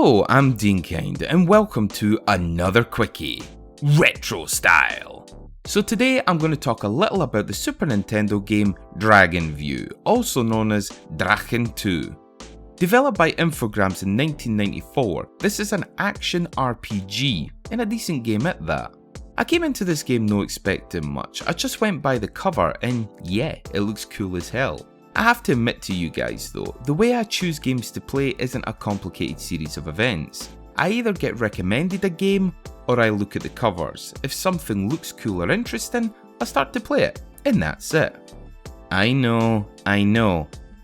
Hello, I'm DeanKind and welcome to another quickie, retro style. So today I'm going to talk a little about the Super Nintendo game Drakkhen, also known as Drakkhen 2. Developed by Infogrames in 1994, this is an action RPG, and a decent game at that. I came into this game no expecting much, I just went by the cover and yeah, it looks cool as hell. I have to admit to you guys though, the way I choose games to play isn't a complicated series of events. I either get recommended a game, or I look at the covers. If something looks cool or interesting, I start to play it, and that's it. I know,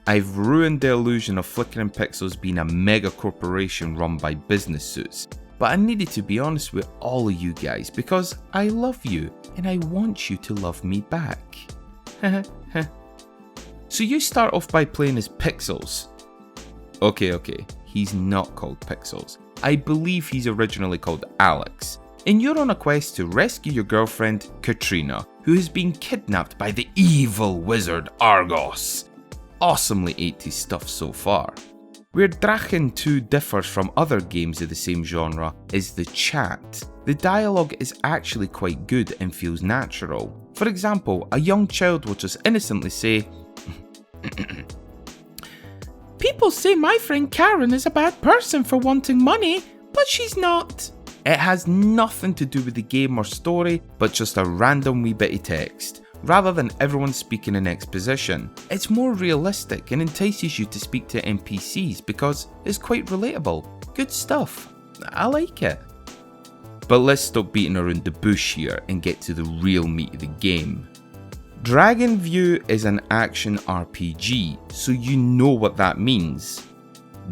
I've ruined the illusion of Flickering Pixelz being a mega corporation run by business suits, but I needed to be honest with all of you guys because I love you, and I want you to love me back. So you start off by playing as Pixelz. Okay, he's not called Pixelz. I believe he's originally called Alex. And you're on a quest to rescue your girlfriend, Katrina, who has been kidnapped by the evil wizard Argos. Awesomely 80s stuff so far. Where Drakkhen 2 differs from other games of the same genre is the chat. The dialogue is actually quite good and feels natural. For example, a young child will just innocently say, "People say my friend Karen is a bad person for wanting money, but she's not." It has nothing to do with the game or story, but just a random wee bit of text, rather than everyone speaking in exposition. It's more realistic and entices you to speak to NPCs because it's quite relatable. Good stuff. I like it. But let's stop beating around the bush here and get to the real meat of the game. Drakkhen is an action RPG, so you know what that means.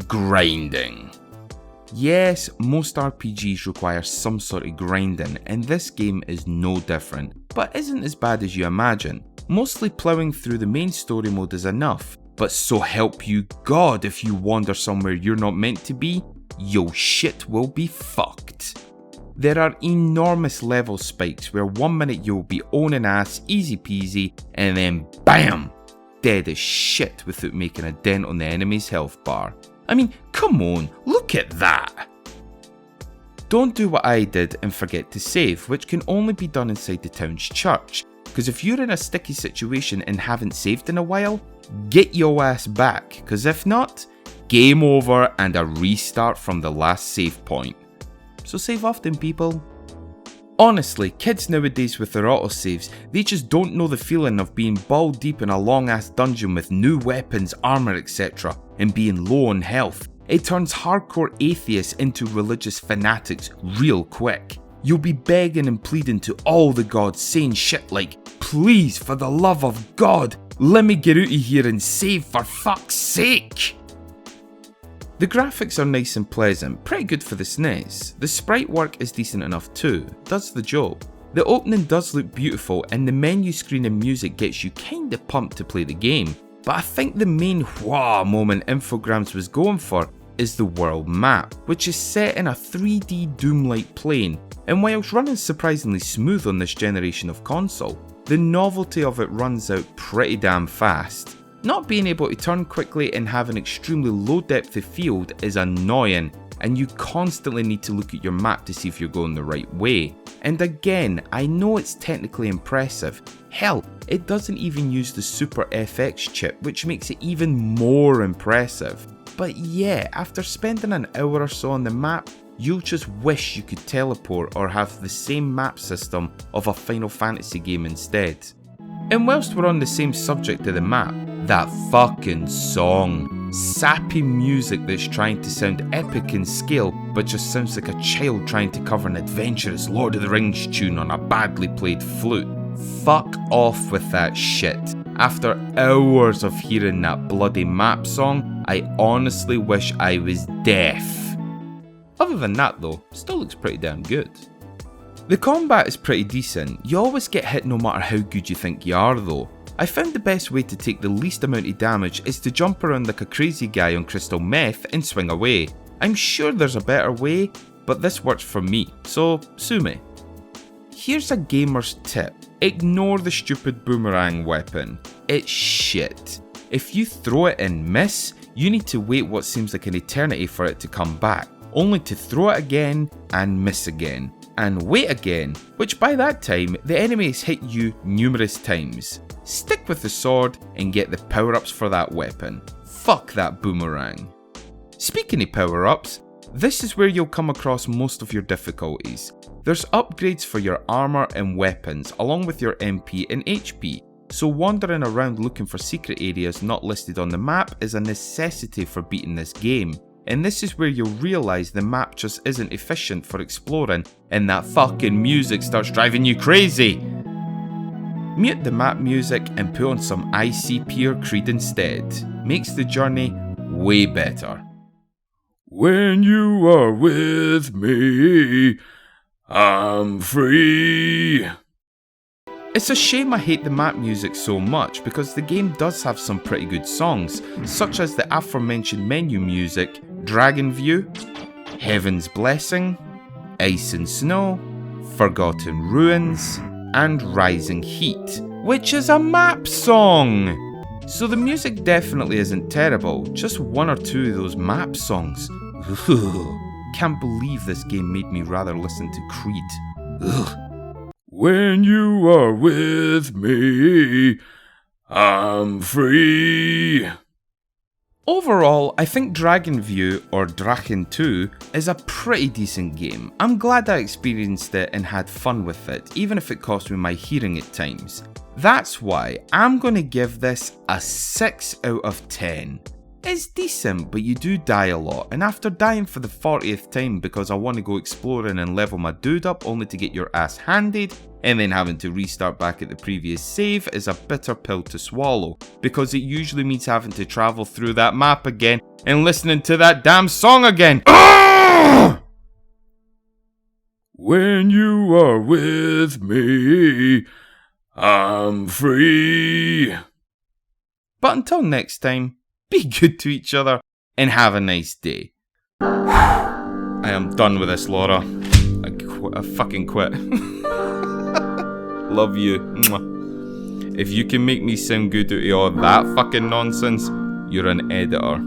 Grinding. Yes, most RPGs require some sort of grinding, and this game is no different, but isn't as bad as you imagine. Mostly ploughing through the main story mode is enough, but so help you God if you wander somewhere you're not meant to be, your shit will be fucked. There are enormous level spikes where 1 minute you'll be owning ass easy peasy and then BAM! Dead as shit without making a dent on the enemy's health bar. I mean, come on, look at that! Don't do what I did and forget to save, which can only be done inside the town's church, because if you're in a sticky situation and haven't saved in a while, get your ass back, because if not, game over and a restart from the last save point. So save often, people. Honestly, kids nowadays with their autosaves, they just don't know the feeling of being ball deep in a long ass dungeon with new weapons, armour etc. and being low on health. It turns hardcore atheists into religious fanatics real quick. You'll be begging and pleading to all the gods saying shit like, "Please, for the love of God, let me get out of here and save for fuck's sake." The graphics are nice and pleasant, pretty good for the SNES. The sprite work is decent enough too, does the job. The opening does look beautiful and the menu screen and music gets you kinda pumped to play the game, but I think the main wah moment Infogrames was going for is the world map, which is set in a 3D Doom-like plane, and whilst running surprisingly smooth on this generation of console, the novelty of it runs out pretty damn fast. Not being able to turn quickly and have an extremely low depth of field is annoying, and you constantly need to look at your map to see if you're going the right way. And again, I know it's technically impressive. Hell, it doesn't even use the Super FX chip, which makes it even more impressive. But yeah, after spending an hour or so on the map, you'll just wish you could teleport or have the same map system of a Final Fantasy game instead. And whilst we're on the same subject of the map, that fucking song. Sappy music that's trying to sound epic in scale, but just sounds like a child trying to cover an adventurous Lord of the Rings tune on a badly played flute. Fuck off with that shit. After hours of hearing that bloody map song, I honestly wish I was deaf. Other than that though, still looks pretty damn good. The combat is pretty decent. You always get hit no matter how good you think you are though. I found the best way to take the least amount of damage is to jump around like a crazy guy on crystal meth and swing away. I'm sure there's a better way, but this works for me, so sue me. Here's a gamer's tip. Ignore the stupid boomerang weapon. It's shit. If you throw it and miss, you need to wait what seems like an eternity for it to come back. only to throw it again and miss again, and wait again, which by that time the enemy has hit you numerous times. Stick with the sword and get the power-ups for that weapon. Fuck that boomerang. Speaking of power-ups, this is where you'll come across most of your difficulties. There's upgrades for your armor and weapons, along with your MP and HP, so wandering around looking for secret areas not listed on the map is a necessity for beating this game. And this is where you'll realise the map just isn't efficient for exploring, and that fucking music starts driving you crazy. Mute the map music and put on some ICP or Creed instead. Makes the journey way better. When you are with me, I'm free. It's a shame I hate the map music so much because the game does have some pretty good songs, such as the aforementioned menu music, Dragon View, Heaven's Blessing, Ice and Snow, Forgotten Ruins, and Rising Heat, which is a map song! So the music definitely isn't terrible, just one or two of those map songs. Ugh. Can't believe this game made me rather listen to Creed. Ugh. When you are with me, I'm free. Overall, I think Dragon View, or Drakkhen 2, is a pretty decent game. I'm glad I experienced it and had fun with it, even if it cost me my hearing at times. That's why I'm going to give this a 6 out of 10. It's decent, but you do die a lot, and after dying for the 40th time because I want to go exploring and level my dude up only to get your ass handed, and then having to restart back at the previous save is a bitter pill to swallow, because it usually means having to travel through that map again and listening to that damn song again. When you are with me, I'm free. But until next time, be good to each other and have a nice day. I am done with this, Laura. I fucking quit. Love you. If you can make me sound good out of all that fucking nonsense, you're an editor.